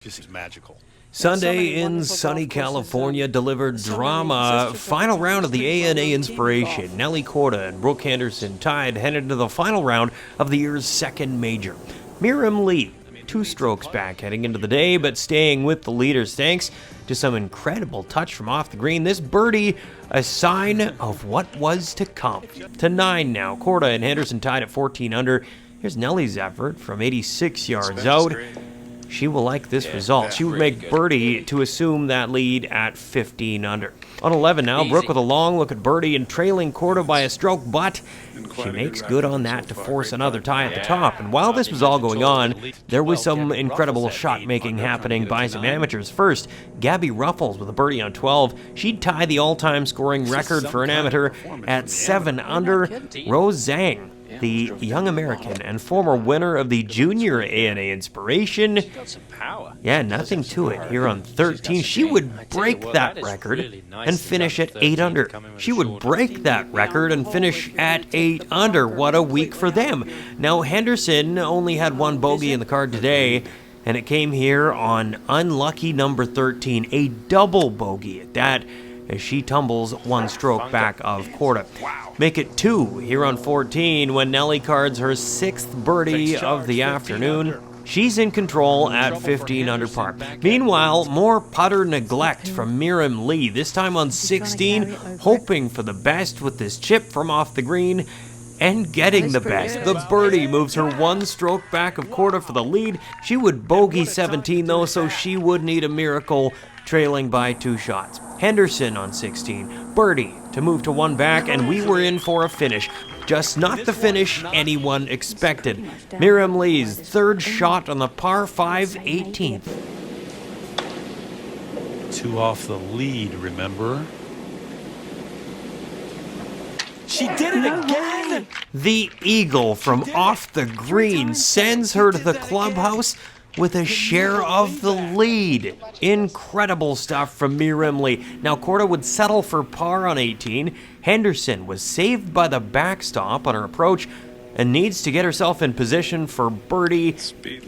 Just is magical. Sunday in sunny California delivered drama. Final round of the ANA Inspiration. Nelly Korda and Brooke Henderson tied, headed into the final round of the year's second major. Miriam Lee, 2 strokes back heading into the day, but staying with the leaders thanks to some incredible touch from off the green. This birdie, a sign of what was to come. To 9 now. Korda and Henderson tied at 14 under. Here's Nelly's effort from 86 yards out. She will like this result. She would make birdie to assume that lead at 15 under. On 11 now, Brooke with a long look at birdie and trailing Korda by a stroke, but she makes good on that to force another tie at the top. And while this was all going on, there was some incredible shot-making happening by some amateurs. First, Gabby Ruffles with a birdie on 12. She'd tie the all-time scoring record for an amateur at 7 under. Rose Zhang, the young American and former winner of the Junior ANA Inspiration. Yeah, nothing to it here on 13. She would break that record and finish at 8 under. She would break that record and finish at 8 under. What a week for them. Now, Henderson only had 1 bogey in the card today, and it came here on unlucky number 13, a double bogey at that, as she tumbles 1 stroke back of Korda. Make it 2 here on 14 when Nelly cards her 6th birdie of the afternoon. She's in control at 15 under par. Meanwhile, more putter neglect from Miriam Lee, this time on 16, hoping for the best with this chip from off the green and getting the best. The birdie moves her 1 stroke back of Korda for the lead. She would bogey 17 though, so she would need a miracle, trailing by 2 shots. Henderson on 16, birdie to move to 1 back, and we were in for a finish. Just not the finish anyone expected. Miriam Lee's 3rd shot on the par 5 18th. 2 off the lead, remember? She did it again! The eagle from off the green sends her to the clubhouse with a share of the lead. Incredible stuff from Miriam Lee. Now, Korda would settle for par on 18. Henderson was saved by the backstop on her approach and needs to get herself in position for birdie,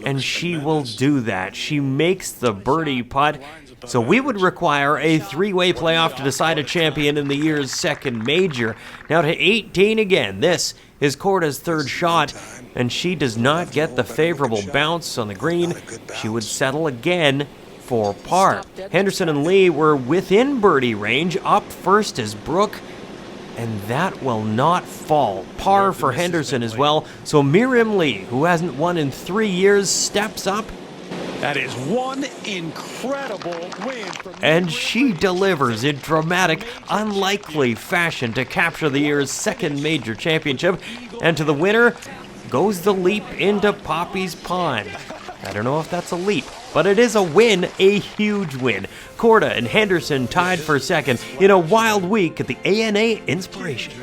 and she will do that. She makes the birdie putt. So we would require a 3-way playoff to decide a champion in the year's second major. Now to 18 again. This is Korda's 3rd shot, and she does not get the favorable bounce on the green. She would settle again for par. Henderson and Lee were within birdie range. Up first is Brooke, and that will not fall. Par for Henderson as well. So Miriam Lee, who hasn't won in 3 years, steps up. That is one incredible win. And she delivers in dramatic, unlikely fashion to capture the year's second major championship. And to the winner goes the leap into Poppy's Pond. I don't know if that's a leap, but it is a win, a huge win. Korda and Henderson tied for 2nd in a wild week at the ANA Inspiration.